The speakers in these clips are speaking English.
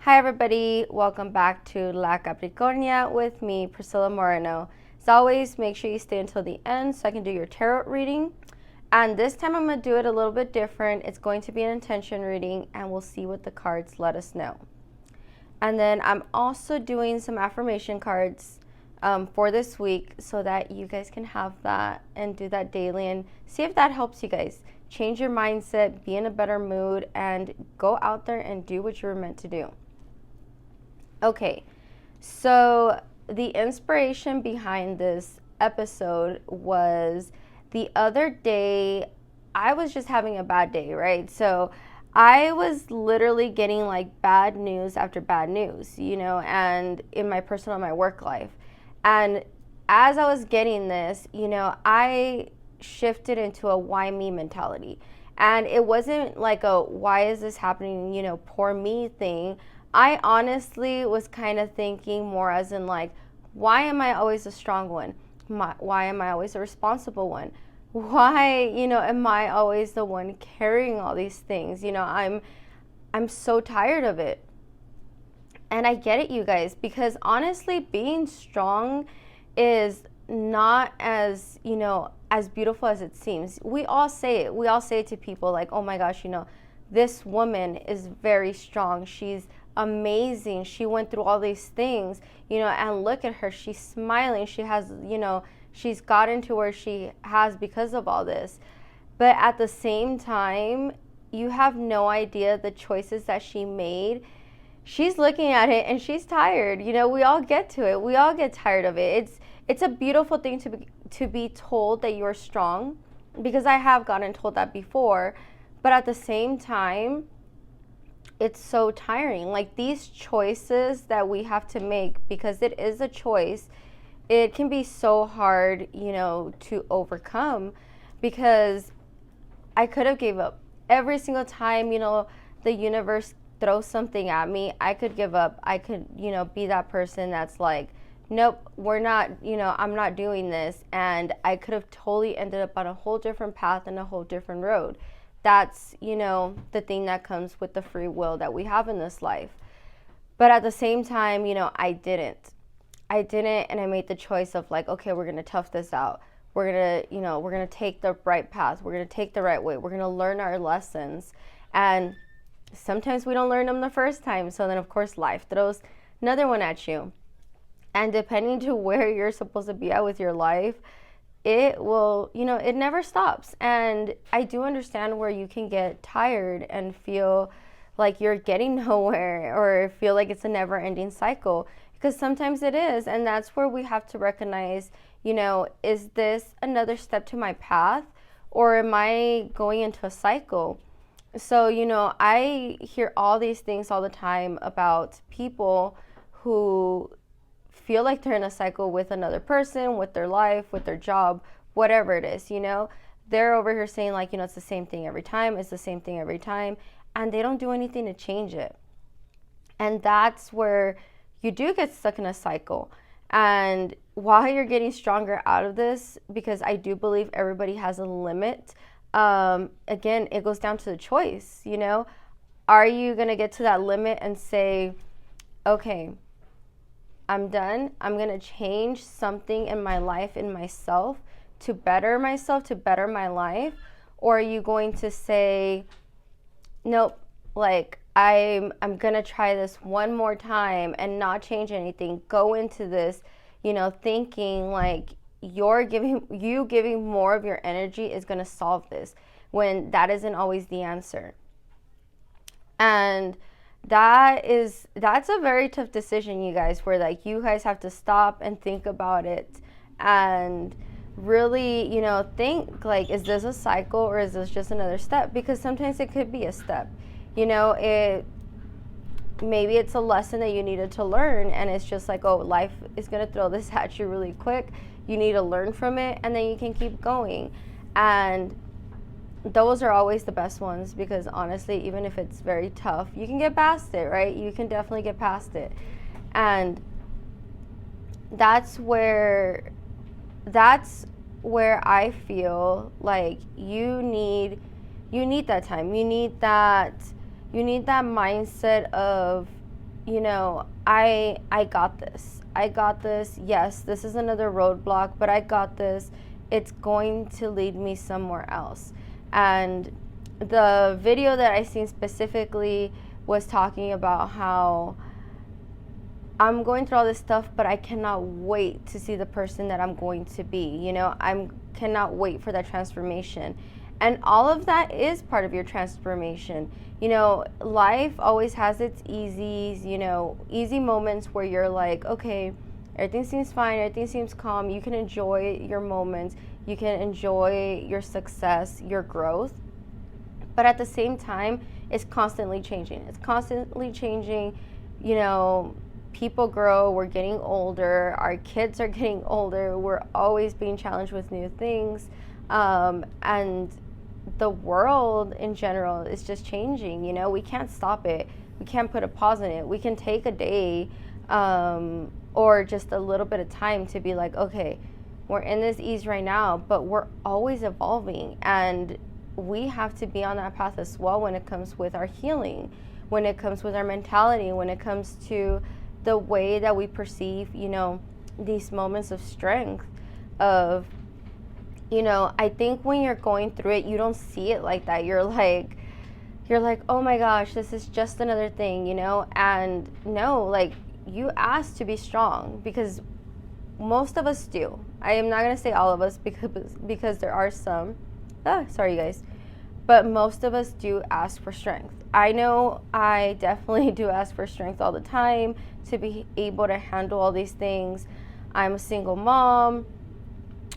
Hi everybody, welcome back to La Capricornia with me, Priscilla Moreno. As always, make sure you stay until the end so I can do your tarot reading. And this time I'm going to do it a little bit different. It's going to be an intention reading and we'll see what the cards let us know. And then I'm also doing some affirmation cards for this week so that you guys can have that and do that daily and see if that helps you guys. Change your mindset, be in a better mood, and go out there and do what you were meant to do. Okay, so the inspiration behind this episode was the other day, I was just having a bad day, right? So I was literally getting like bad news after bad news, and in my personal and my work life. And as I was getting this, I shifted into a why me mentality. And it wasn't like a why is this happening, poor me thing. I honestly was kind of thinking more as in like, why am I always the strong one? Why am I always the responsible one? Why, am I always the one carrying all these things? I'm so tired of it. And I get it, you guys, because honestly, being strong is not as, as beautiful as it seems. We all say it. We all say it to people like, oh my gosh, this woman is very strong. She's amazing. She went through all these things, and look at her. She's smiling. She has, she's gotten to where she has because of all this. But at the same time, you have no idea the choices that she made. She's looking at it and she's tired. We all get to it. We all get tired of it. It's a beautiful thing to be told that you're strong, because I have gotten told that before. But at the same time, it's so tiring. Like these choices that we have to make, because it is a choice, it can be so hard, to overcome, because I could have gave up every single time, the universe throws something at me. I could give up. I could, be that person that's like, nope, we're not, I'm not doing this. And I could have totally ended up on a whole different path and a whole different road. That's, the thing that comes with the free will that we have in this life. But at the same time, I didn't, and I made the choice of like, okay, we're going to tough this out. We're going to, we're going to take the right path. We're going to take the right way. We're going to learn our lessons. And sometimes we don't learn them the first time. So then, of course, life throws another one at you. And depending to where you're supposed to be at with your life, it will, it never stops. And I do understand where you can get tired and feel like you're getting nowhere, or feel like it's a never-ending cycle, because sometimes it is. And that's where we have to recognize, is this another step to my path, or am I going into a cycle? So, I hear all these things all the time about people who feel like they're in a cycle with another person, with their life, with their job, whatever it is, They're over here saying like, it's the same thing every time. It's the same thing every time. And they don't do anything to change it. And that's where you do get stuck in a cycle. And while you're getting stronger out of this, because I do believe everybody has a limit, again, it goes down to the choice, Are you going to get to that limit and say, okay, I'm done. I'm going to change something in my life, in myself, to better myself, to better my life? Or are you going to say, nope, like I'm going to try this one more time and not change anything, go into this, thinking like you giving more of your energy is going to solve this, when that isn't always the answer. And that's a very tough decision, you guys, where like you guys have to stop and think about it and really, think like, is this a cycle or is this just another step? Because sometimes it could be a step, maybe it's a lesson that you needed to learn, and it's just like, oh, life is going to throw this at you really quick. You need to learn from it, and then you can keep going. And those are always the best ones, because honestly, even if it's very tough, you can get past it, right? You can definitely get past it. And that's where I feel like you need that time. You need that mindset of, I got this. I got this. Yes, this is another roadblock, but I got this. It's going to lead me somewhere else. And the video that I seen specifically was talking about how I'm going through all this stuff, but I cannot wait to see the person that I'm going to be. I cannot wait for that transformation. And all of that is part of your transformation. Life always has its easies, easy moments where you're like, okay, everything seems fine, everything seems calm. You can enjoy your moments, you can enjoy your success, your growth. But at the same time, it's constantly changing. People grow, we're getting older, our kids are getting older, we're always being challenged with new things. And the world in general is just changing. We can't stop it. We can't put a pause in it. We can take a day or just a little bit of time to be like, okay, we're in this ease right now, but we're always evolving, and we have to be on that path as well when it comes with our healing, when it comes with our mentality, when it comes to the way that we perceive, these moments of strength of, I think when you're going through it, you don't see it like that. You're like, oh my gosh, this is just another thing, and no, like, you asked to be strong, because most of us do. I am not going to say all of us, because there are some, sorry guys, but most of us do ask for strength. I know I definitely do ask for strength all the time to be able to handle all these things. I'm a single mom.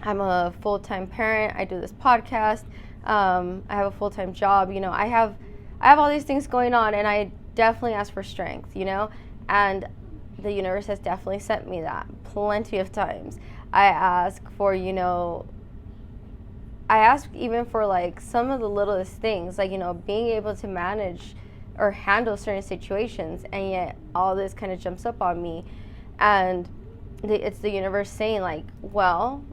I'm a full-time parent. I do this podcast. I have a full-time job. I have all these things going on, and I definitely ask for strength, and the universe has definitely sent me that plenty of times. I ask for, I ask even for like some of the littlest things, like, being able to manage or handle certain situations, and yet all this kind of jumps up on me, and it's the universe saying like, well,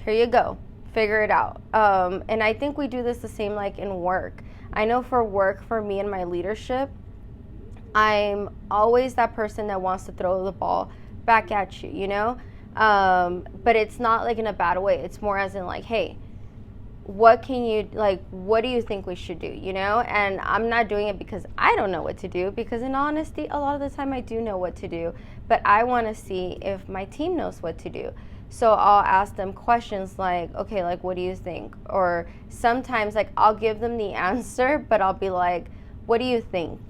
here you go, figure it out. And I think we do this the same like in work. I know for work, for me and my leadership, I'm always that person that wants to throw the ball back at you, but it's not like in a bad way. It's more as in like, hey, what do you think we should do, and I'm not doing it because I don't know what to do, because in honesty, a lot of the time I do know what to do, but I want to see if my team knows what to do. So I'll ask them questions like, okay, like, what do you think? Or sometimes like I'll give them the answer, but I'll be like, what do you think,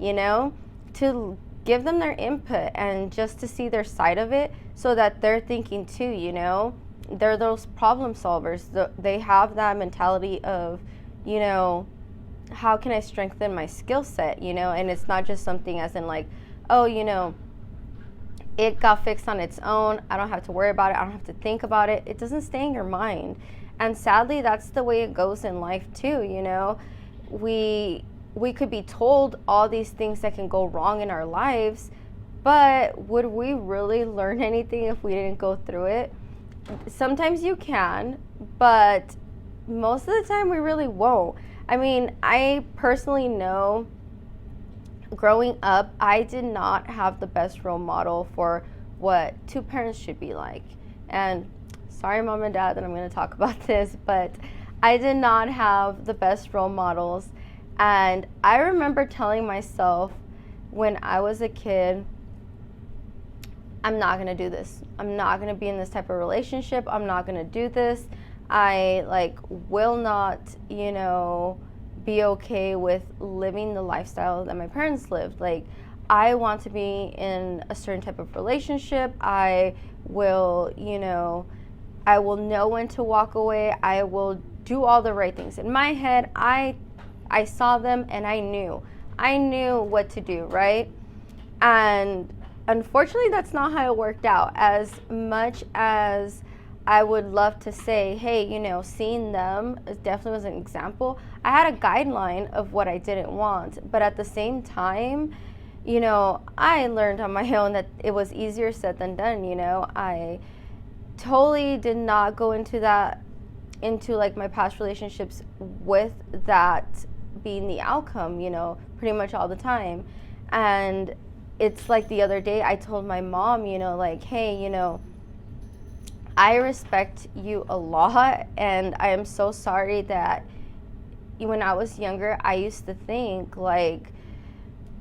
to give them their input and just to see their side of it, so that they're thinking too, they're those problem solvers. They have that mentality of, how can I strengthen my skill set, and it's not just something as in like, oh, it got fixed on its own. I don't have to worry about it. I don't have to think about it. It doesn't stay in your mind. And sadly, that's the way it goes in life too, We could be told all these things that can go wrong in our lives, but would we really learn anything if we didn't go through it? Sometimes you can, but most of the time we really won't. I mean, I personally know growing up, I did not have the best role model for what two parents should be like. And sorry, mom and dad, that I'm going to talk about this, but I did not have the best role models. And I remember telling myself when I was a kid, I'm not going to do this. I'm not going to be in this type of relationship. I'm not going to do this. I will not, be okay with living the lifestyle that my parents lived. Like, I want to be in a certain type of relationship. I will know when to walk away. I will do all the right things. In my head, I saw them and I knew what to do, right? And unfortunately, that's not how it worked out. As much as I would love to say, hey, seeing them definitely was an example, I had a guideline of what I didn't want. But at the same time, I learned on my own that it was easier said than done. I totally did not go into like my past relationships with that being the outcome, pretty much all the time. And it's like the other day I told my mom, like, hey, I respect you a lot, and I am so sorry that when I was younger, I used to think like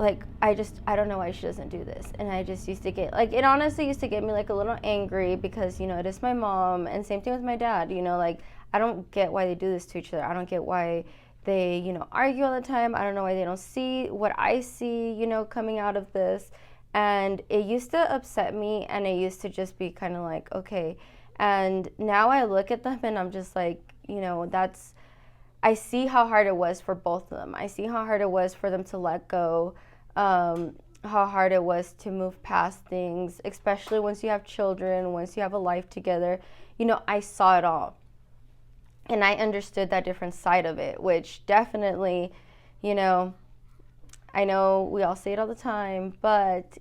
I don't know why she doesn't do this. And I just used to get, like, it honestly used to get me like a little angry because, it is my mom, and same thing with my dad, like, I don't get why they do this to each other. I don't get why they, argue all the time. I don't know why they don't see what I see, coming out of this. And it used to upset me, and it used to just be kind of like, okay. And now I look at them and I'm just like, I see how hard it was for both of them. I see how hard it was for them to let go, how hard it was to move past things, especially once you have children, once you have a life together. I saw it all. And I understood that different side of it, which definitely, I know we all say it all the time, but,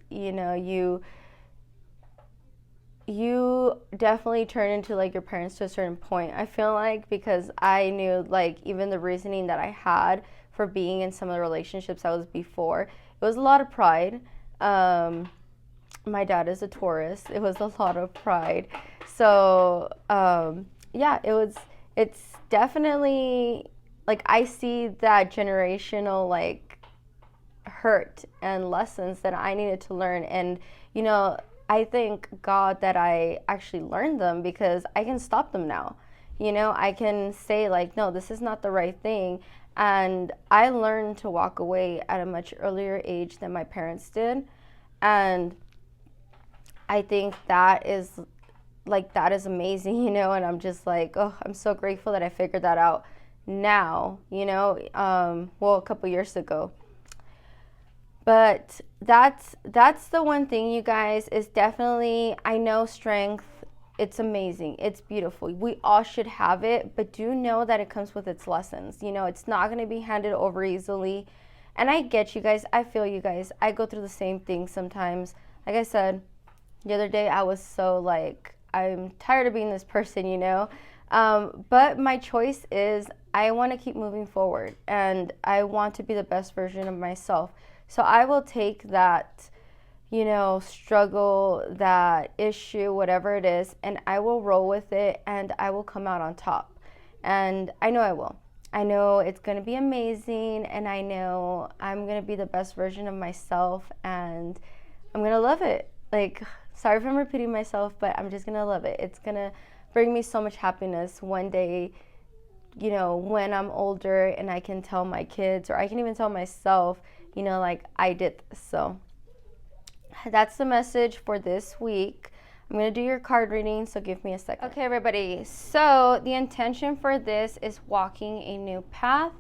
you definitely turn into like your parents to a certain point, I feel like, because I knew, like, even the reasoning that I had for being in some of the relationships I was before, it was a lot of pride. My dad is a Taurus. It was a lot of pride. So yeah, it's definitely like I see that generational like hurt and lessons that I needed to learn. And I thank God that I actually learned them, because I can stop them now. I can say like, no, this is not the right thing. And I learned to walk away at a much earlier age than my parents did. And I think that is amazing, and I'm just like, oh, I'm so grateful that I figured that out now, well, a couple years ago. But that's the one thing, you guys, is definitely, I know strength, it's amazing, it's beautiful. We all should have it, but do know that it comes with its lessons. It's not going to be handed over easily. And I get you guys, I feel you guys. I go through the same thing sometimes. Like I said, the other day I was so like, I'm tired of being this person, but my choice is I want to keep moving forward, and I want to be the best version of myself. So I will take that, struggle, that issue, whatever it is, and I will roll with it, and I will come out on top. And I know I will. I know it's going to be amazing, and I know I'm going to be the best version of myself, and I'm going to love it. Like, sorry if I'm repeating myself, but I'm just going to love it. It's going to bring me so much happiness one day, when I'm older, and I can tell my kids, or I can even tell myself, like, I did this. So that's the message for this week. I'm going to do your card reading, so give me a second. Okay, everybody. So the intention for this is walking a new path.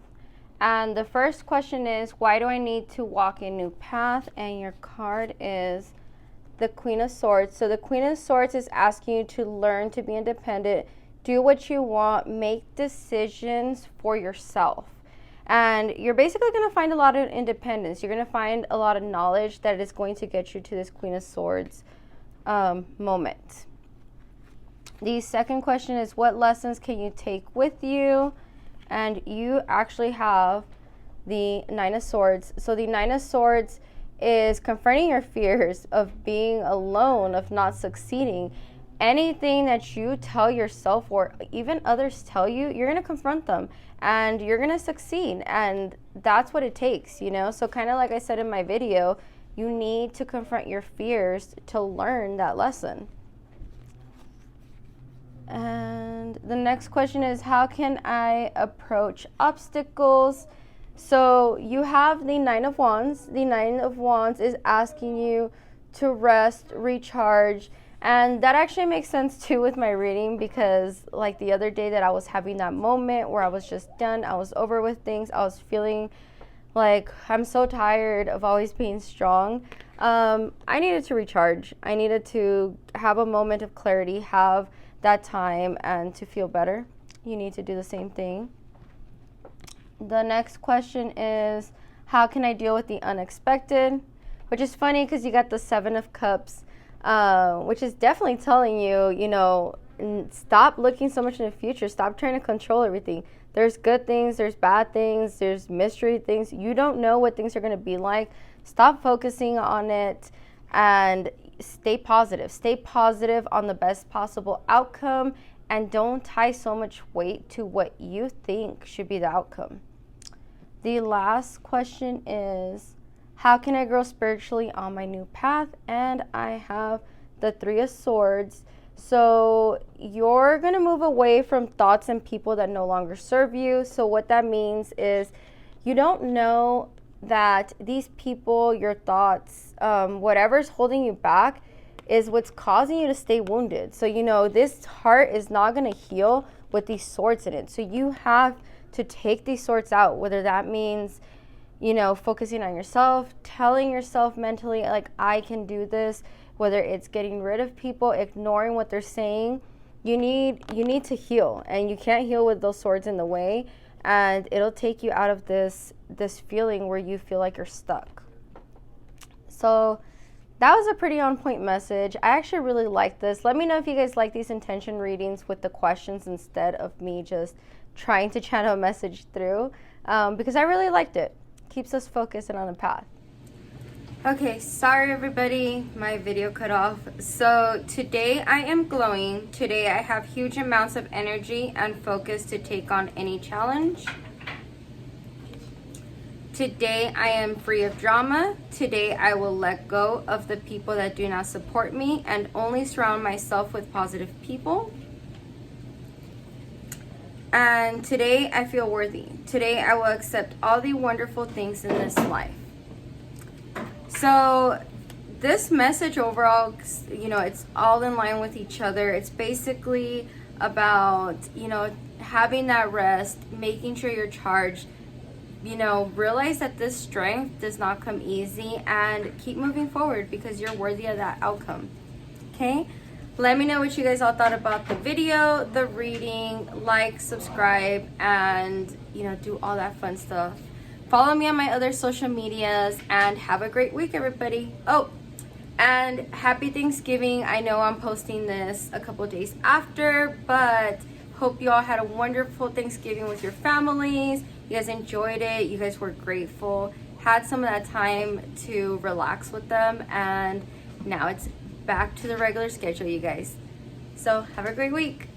And the first question is, why do I need to walk a new path? And your card is the Queen of Swords. So the Queen of Swords is asking you to learn to be independent, do what you want, make decisions for yourself. And you're basically going to find a lot of independence. You're going to find a lot of knowledge that is going to get you to this Queen of Swords moment. The second question is, what lessons can you take with you? And you actually have the Nine of Swords. So the Nine of Swords is confronting your fears of being alone, of not succeeding. Anything that you tell yourself, or even others tell you, you're going to confront them and you're going to succeed. And that's what it takes, So kind of like I said in my video, you need to confront your fears to learn that lesson. And the next question is, how can I approach obstacles? So you have the Nine of Wands. The Nine of Wands is asking you to rest, recharge. And that actually makes sense too with my reading, because like the other day that I was having that moment where I was just done, I was over with things, I was feeling like I'm so tired of always being strong. I needed to recharge. I needed to have a moment of clarity, have that time, and to feel better. You need to do the same thing. The next question is, how can I deal with the unexpected? Which is funny because you got the Seven of Cups, which is definitely telling you, stop looking so much in the future. Stop trying to control everything. There's good things, there's bad things, there's mystery things. You don't know what things are going to be like. Stop focusing on it and stay positive. Stay positive on the best possible outcome, and don't tie so much weight to what you think should be the outcome. The last question is, how can I grow spiritually on my new path? And I have the Three of Swords. So you're going to move away from thoughts and people that no longer serve you. So what that means is you don't know that these people, your thoughts, whatever's holding you back is what's causing you to stay wounded. So, this heart is not going to heal with these swords in it. So you have to take these swords out, whether that means, focusing on yourself, telling yourself mentally, like, I can do this, whether it's getting rid of people, ignoring what they're saying. You need to heal, and you can't heal with those swords in the way, and it'll take you out of this feeling where you feel like you're stuck. So that was a pretty on point message. I actually really like this. Let me know if you guys like these intention readings with the questions instead of me just trying to channel a message through, because I really liked it. Keeps us focused and on the path. Okay, sorry everybody, my video cut off. So today I am glowing. Today I have huge amounts of energy and focus to take on any challenge. Today I am free of drama. Today I will let go of the people that do not support me and only surround myself with positive people. And today I feel worthy. Today I will accept all the wonderful things in this life. So this message overall, it's all in line with each other. It's basically about, having that rest, making sure you're charged, realize that this strength does not come easy, and keep moving forward because you're worthy of that outcome. Okay? Let me know what you guys all thought about the video, the reading, like, subscribe, and, do all that fun stuff. Follow me on my other social medias, and have a great week, everybody. Oh, and happy Thanksgiving. I know I'm posting this a couple days after, but hope you all had a wonderful Thanksgiving with your families. You guys enjoyed it. You guys were grateful. Had some of that time to relax with them, and now it's back to the regular schedule, you guys. So have a great week.